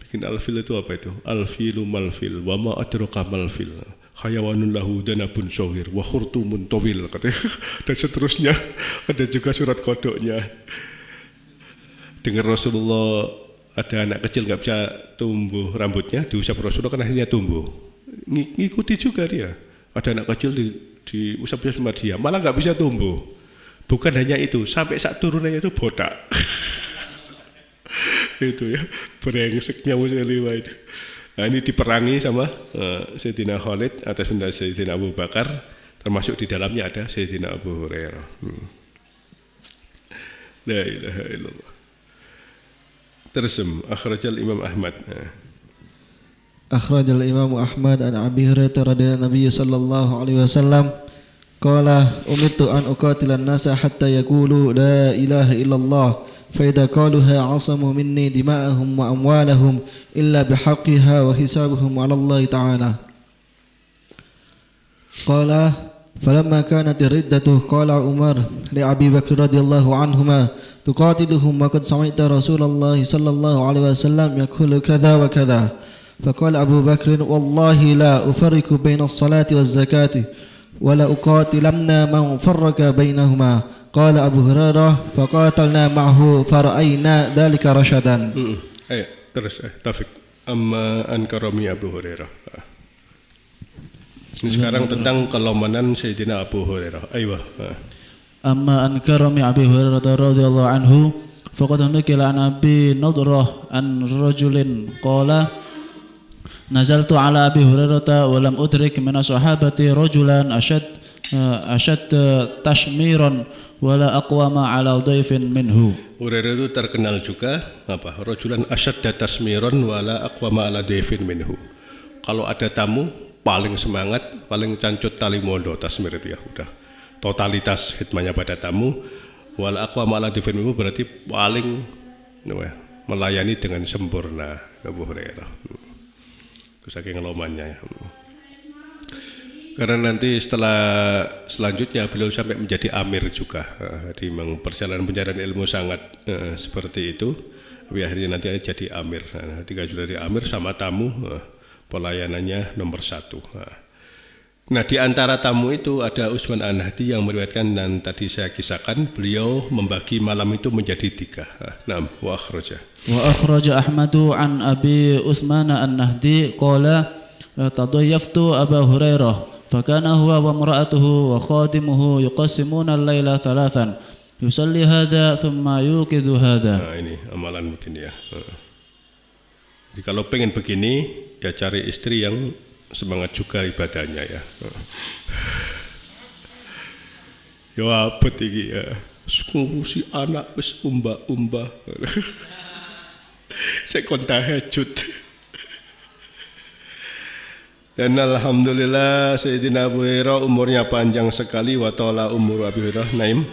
Bikin Al-Fil itu apa itu? Al-Filu mal-fil, wa ma adraka mal-fil. Hayawanun lahu danabun syawir, wa khurtumun tawil. Dan seterusnya. Ada juga surat kodoknya. Dengar Rasulullah ada anak kecil nggak bisa tumbuh rambutnya, diusap Rasulullah kan akhirnya tumbuh. Ngikuti juga dia. Ada anak kecil diusap sama dia, malah nggak bisa tumbuh. Bukan hanya itu, sampai saat turunannya itu botak. Itu ya, brengseknya Musailimah itu. Nah, ini diperangi sama Sayyidina Khalid atas perintah Sayyidina Abu Bakar, termasuk di dalamnya ada Sayyidina Abu Hurairah. La ilaha illallah. Tersem akhrajal Imam Ahmad. أخرج الإمام أحمد عن أبي هريرة رضي النبي صلى الله عليه وسلم قال أمرت أن أقاتل الناس حتى يقولوا لا إله إلا الله فإذا قالوها عصموا مني دماءهم وأموالهم إلا بحقها وحسابهم على الله تعالى قال فلما كانت الردة قال عمر لأبي بكر رضي الله عنهما تقاتلهم وقد سمعت رسول الله صلى الله عليه وسلم يقول كذا وكذا فقال أبو بكر والله لا أفرق بين الصلاة والزكاة ولا أقاتلن من فرق بينهما قال أبو هريرة فقاتلنا معه فرأينا ذلك رشدا. Ayo terus Taufik. Amma ankarami Abu Hurairah. Ini sekarang tentang kelemahan Sayyidina Abu Hurairah. Ayo. أما أن كرم أبي هريرة رضي الله عنه فقد نقل عن أبي نضرة عن رجل قال نزلت على أبي هريرة ولم أدرك من الصحابة رجلا أشد تشميرا ولا أقوم على ضيف منه. Hurairah itu terkenal juga apa? Rajulan asyadda tasmiran wala aqwama ala dhaifin minhu. Kalau ada tamu paling semangat, paling cancut tali mondo tasmir itu ya udah. Totalitas hikmahnya pada tamu wal aqwa ma'ala difirmu berarti paling melayani dengan sempurna Abu Hurairah. Saking lomannya ya. Karena nanti selanjutnya beliau sampai menjadi amir juga. Jadi memang perjalanan pencarian ilmu sangat seperti itu. Tapi akhirnya nanti jadi amir. Nah, ketika sudah jadi amir sama tamu pelayanannya nomor 1. Nah, di antara tamu itu ada Utsman An-Nahdi yang meriwayatkan dan tadi saya kisahkan beliau membagi malam itu menjadi 3. Naam, wa akhraja. Wa akhraja Ahmadu an Abi Utsman An-Nahdi qala tadayyaftu Abu Hurairah fakana huwa wa imra'atuhu wa khadimuhu yuqassimuna al-laila 3 yusalli hadha thumma yuqidu hadha. Nah, ini amalan rutin ya. Jadi kalau pengen begini ya cari istri yang semangat juga ibadahnya ya. Ya apa tinggi ya. Ngurusi anak wis umba-umba. Saya kon tahajud. Dan alhamdulillah Sayyidina Abu Hurairah umurnya panjang sekali wa ta'ala umur Abu Hurairah Naim.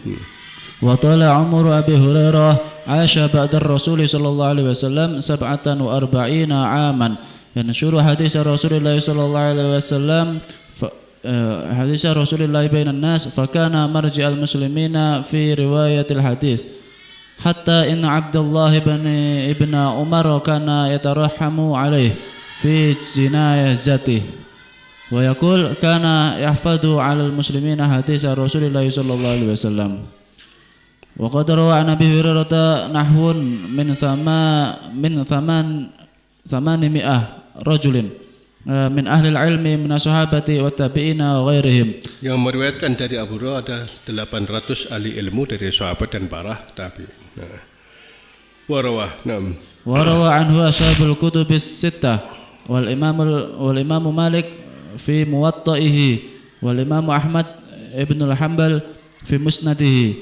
Wa ta'ala umur Abi Hurairah Aisha ba'da Rasul sallallahu alaihi wasallam 47 aman. ينشر حديث رسول الله صلى الله عليه وسلم حديث رسول الله بين الناس فكان مرجع المسلمين في رواية الحديث حتى إن عبد الله ابن عمر كان يترحم عليه في جنازته ويقول كان يحفظ على المسلمين حديث رسول الله صلى الله عليه وسلم وقد روى عن أبي هريرة نحو من 800 rajulin min ahli al-ilmi min ashabati wa tabi'ina wa ghairihim. Yang meriwayatkan dari Abu Hurairah ada 800 ahli ilmu dari sahabat dan para tabi'in. Warawah, naam. Warawa anhu ashabul kutub as-sittah wal imam Malik fi muwatta'ihi wal imam Ahmad ibn al-Hanbal fi musnadihi.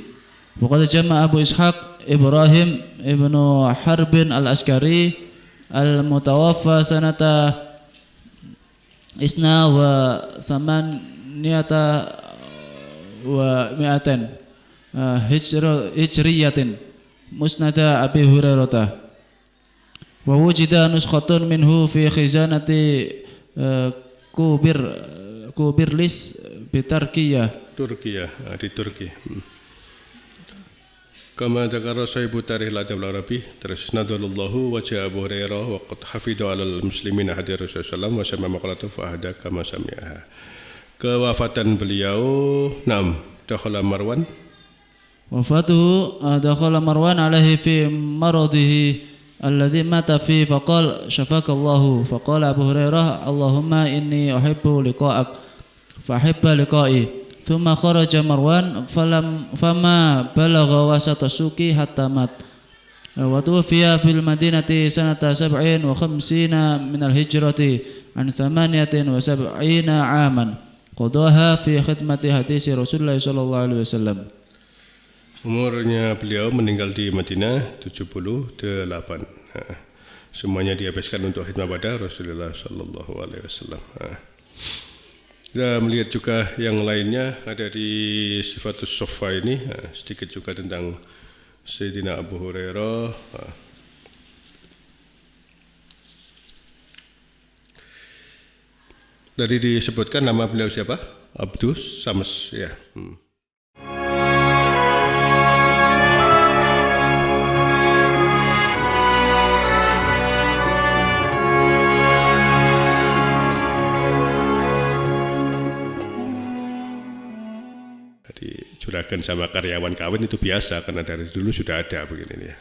Wa qad jama'a Abu Ishaq Ibrahim ibn Harbin al-Askari al-mutawaffa sanata isna wa samaniyata wa mi'atin hijriyatin musnada Abi Hurairah wa wujida nuskhatun minhu fi khizanati Kubirlis bi Turkiya di Turki. Kama dzakara sahibu tarikh al-adab al-arabi terus nadallahu wajha Abu Hurairah wa qad hafidha 'ala al-muslimina hadis Rasulullah wa sama maqalatu fa ahda kama sami'aha. Kewafatan beliau, naam, dakhala Marwan. Wafatuhu dakhala Marwan alaihi fi maradihi alladhi mata fi faqala syafakallahu faqala Abu Hurairah Allahumma inni uhibbu liqa'ak fa ahibba liqa'i. ثم خرج مروان فما بلغ وسط السوق حتى مات وتوفي في المدينة سنة 57 من الهجرة عن 78 عاما قضاها في خدمة حديث رسول الله صلى الله عليه وسلم. Umurnya beliau meninggal di Madinah 78. Semuanya dihabiskan untuk khidmat pada Rasulullah sallallahu alaihi wasallam. Kita melihat juga yang lainnya ada di Sifatus Shoffa ini sedikit juga tentang Sayyidina Abu Hurairah. Dari disebutkan nama beliau siapa? Abdus Sams ya. Juragan sama karyawan kawin itu biasa karena dari dulu sudah ada begini ya.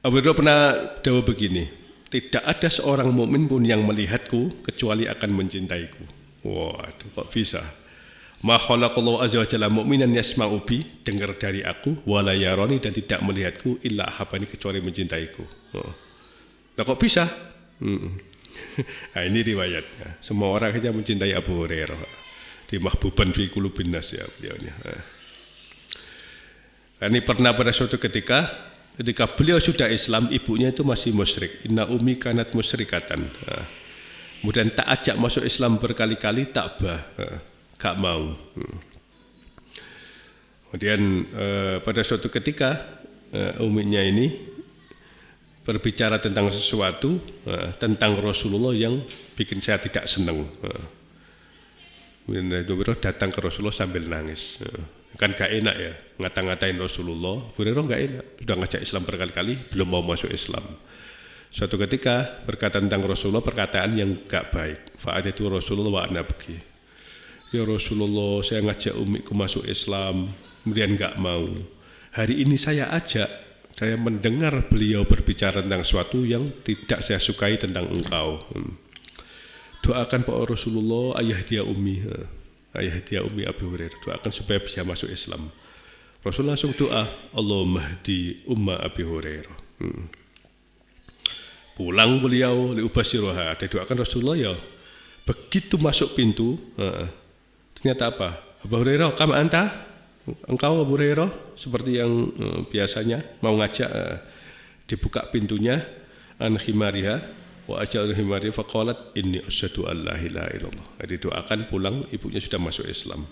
Abu Hurairah pernah dawuh begini, tidak ada seorang mukmin pun yang melihatku kecuali akan mencintaiku. Waduh, kok bisa? Ma khalaqallahu azza wa jalla mu'minan yasma'u bi, dengar dari aku, wala yarani, dan tidak melihatku illa ahabani, kecuali mencintaiku. Nah, kok bisa? Nah, ini riwayatnya. Semua orang hanya mencintai Abu Hurairah. Di mahbuban fi qulubin nas ya beliaunya. Ini pernah pada suatu ketika beliau sudah Islam, ibunya itu masih musyrik. Inna ummi kanat musyrikatan. Kemudian tak ajak masuk Islam berkali-kali, tak gak mau. Kemudian pada suatu ketika umminya ini berbicara tentang sesuatu, tentang Rasulullah yang bikin saya tidak senang. Kemudian Abu Hurairah datang ke Rasulullah sambil nangis. Kan gak enak ya, ngata-ngatain Rasulullah. Abu Hurairah gak enak, sudah ngajak Islam berkali-kali, belum mau masuk Islam. Suatu ketika berkata tentang Rasulullah perkataan yang gak baik. Fa'adatu Rasulullah wa ana bagi. Ya Rasulullah, saya ngajak umiku masuk Islam, kemudian gak mau. Hari ini saya ajak, saya mendengar beliau berbicara tentang sesuatu yang tidak saya sukai tentang engkau. Doakan Pak Rasulullah, ayah dia ummi Abu Hurairah, doakan supaya bisa masuk Islam. Rasulullah langsung doa, Allahumma hdi umma Abi Hurairah. Pulang beliau liubasyiroha, didoakan Rasulullah ya. Begitu masuk pintu, ternyata apa? Abu Hurairah, kam anta? Engkau Abu Hurairah, seperti yang biasanya mau ngajak, dibuka pintunya, an khimariha wa ajal khimariha faqalat inni asyhadu an la ilaha illallah. Jadi doakan pulang, ibunya sudah masuk Islam.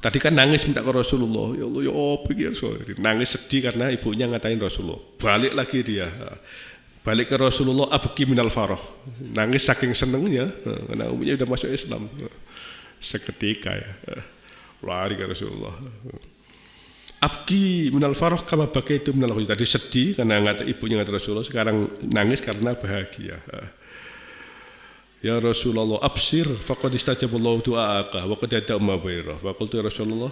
Tadi kan nangis minta ke Rasulullah, ya Allah ya apa, nangis sedih karena ibunya ngatain Rasulullah. Balik lagi dia, balik ke Rasulullah, abki minal farah, nangis saking senengnya karena ibunya sudah masuk Islam. Seketika ya, lari ke Rasulullah. Abki minal farah kama bakaitu minal huzn. Tadi sedih karena ibunya ngata Rasulullah, sekarang nangis karena bahagia. Ya Rasulullah, absir faqad istajaballahu du'aaka wa qad yada umma Hurairah. Wa qultu ya Rasulullah.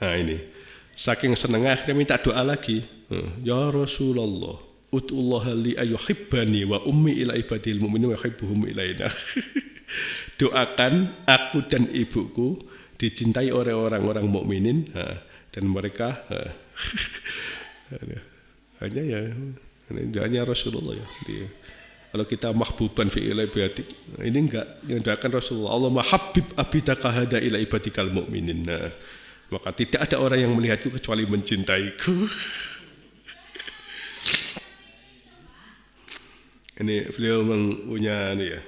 Nah ini, saking senengnya dia minta doa lagi. Ya Rasulullah, ut'ullaha li ayuhibbani wa ummi ila ibadil mu'minin wa yuhibbuhum ilaina. Doakan aku dan ibuku dicintai oleh orang-orang mukminin, dan mereka hanya Rasulullah ya. Kalau kita mahbuban fi ila ibadik, ini enggak, yang doakan Rasulullah, Allah mahabbib abidaka hada ila ibadikal mukminin. Maka tidak ada orang yang melihatku kecuali mencintaiku. Ini beliau punya ini ya,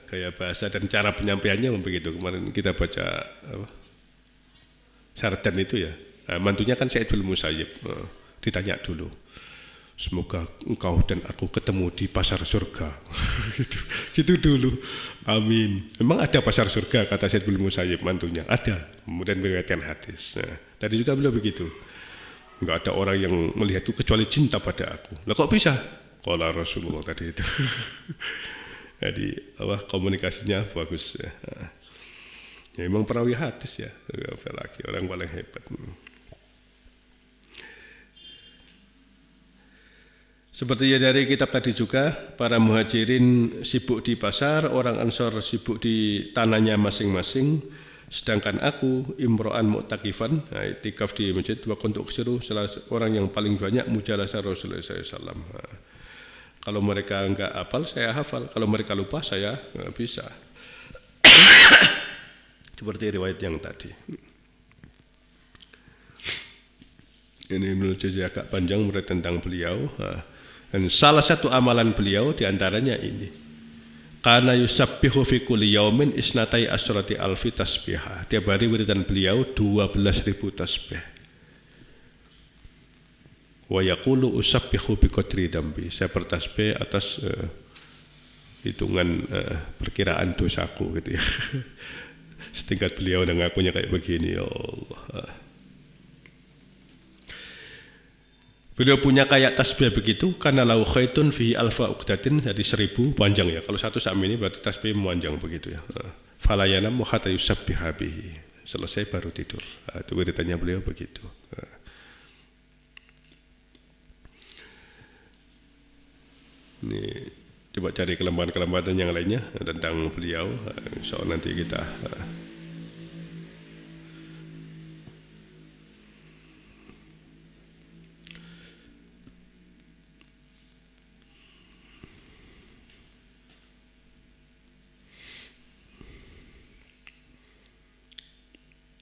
gaya bahasa dan cara penyampaiannya begitu. Kemarin kita baca Sardan itu ya, mantunya kan Sa'id bin Musayyib, ditanya dulu, semoga engkau dan aku ketemu di pasar surga. gitu dulu, amin. Memang ada pasar surga, kata Sa'id bin Musayyib, mantunya ada. Kemudian meriwayatkan hadis. Tadi juga beliau begitu, enggak ada orang yang melihatku kecuali cinta pada aku. Lah kok bisa? Qala Rasulullah tadi itu. Jadi komunikasinya bagus ya. Ya memang perawi hadis ya, apalagi orang paling hebat. Seperti ya dari kitab tadi juga, para muhajirin sibuk di pasar, orang Ansor sibuk di tanahnya masing-masing, sedangkan aku imro'an mu'takifan, itikaf di masjid, wa kuntu uksiru, salah orang yang paling banyak mujalasah Rasulullah SAW. Kalau mereka enggak hafal, saya hafal. Kalau mereka lupa, saya bisa. Seperti riwayat yang tadi. Ini menurut saya agak panjang menurut tentang beliau. Dan salah satu amalan beliau diantaranya ini. Karena yusabbihu fi kulli yaumin isnatai asyrati alfi tasbihah. Tiap hari wiridan beliau 12.000 tasbih. Wa yaqulu usabbihu biqadri dambi. Saya bertasbih atas hitungan perkiraan dosaku gitu ya. Setingkat beliau dan ngakunya kayak begini, ya Allah. Beliau punya kayak tasbih begitu, karena lau khaitun fi alfa uqdatin, jadi 1000 panjang ya. Kalau satu sami ini berarti tasbih panjang begitu ya. Falayanam hatta yusabbiha bihi. Selesai baru tidur. Itu beritanya beliau begitu. Ini coba cari kelembaban-kelembaban yang lainnya tentang beliau. Insya Allah nanti kita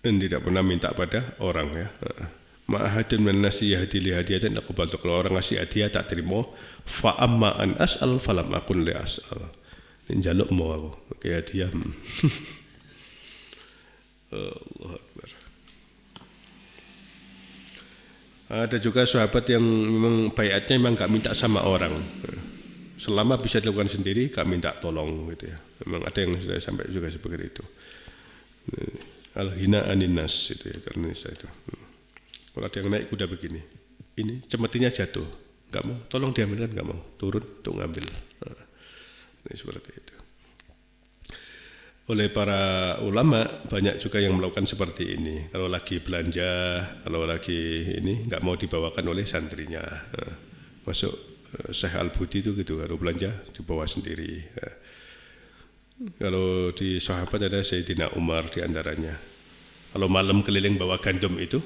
dan tidak pernah minta pada orang ya. Ma'ahadun min nasi yahdi li hadiyatan aqbaltu. Kalau orang ngasih hadiah tak terima, fa amma an as'al falam akun li as'al. Njaluk mau aku pakai hadiah. Allahu Akbar. Ada juga sahabat yang memang baiatnya memang enggak minta sama orang. Selama bisa dilakukan sendiri, enggak minta tolong gitu ya. Memang ada yang sudah sampai juga seperti itu. Al-hina anin nas itu ya, karena itu. Kalau ada yang naik kuda begini, ini cemetinya jatuh, nggak mau, tolong diambilkan, nggak mau, turun untuk ngambil. Ini seperti itu. Oleh para ulama banyak juga yang melakukan seperti ini. Kalau lagi belanja, kalau lagi ini nggak mau dibawakan oleh santrinya. Masuk Syekh Al-Budi itu gitu, kalau belanja dibawa sendiri. Kalau di sahabat ada Sayyidina Umar di antaranya. Kalau malam keliling bawa gandum itu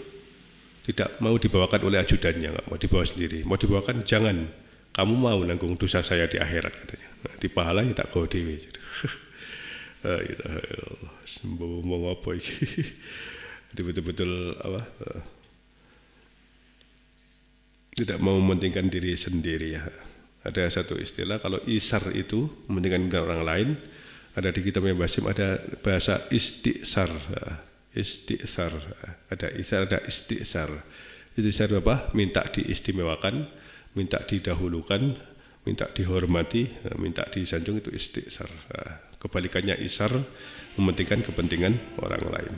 tidak mau dibawakan oleh ajudannya, nggak mau dibawa sendiri. Mau dibawakan jangan. Kamu mau nanggung dosa saya di akhirat katanya. Nah, di pahala ya tak kau dewi. Sembuh mau apa ini? Jadi betul-betul apa? Tidak mau mementingkan diri sendiri ya. Ada satu istilah kalau isar itu mementingkan orang lain. Ada di kitabnya Basim ada bahasa istiqsar. Istiqsar. Ada isar, ada istiqsar. Istiqsar apa? Minta diistimewakan, minta didahulukan, minta dihormati, minta disanjung itu istiqsar. Kebalikannya isar mementingkan kepentingan orang lain.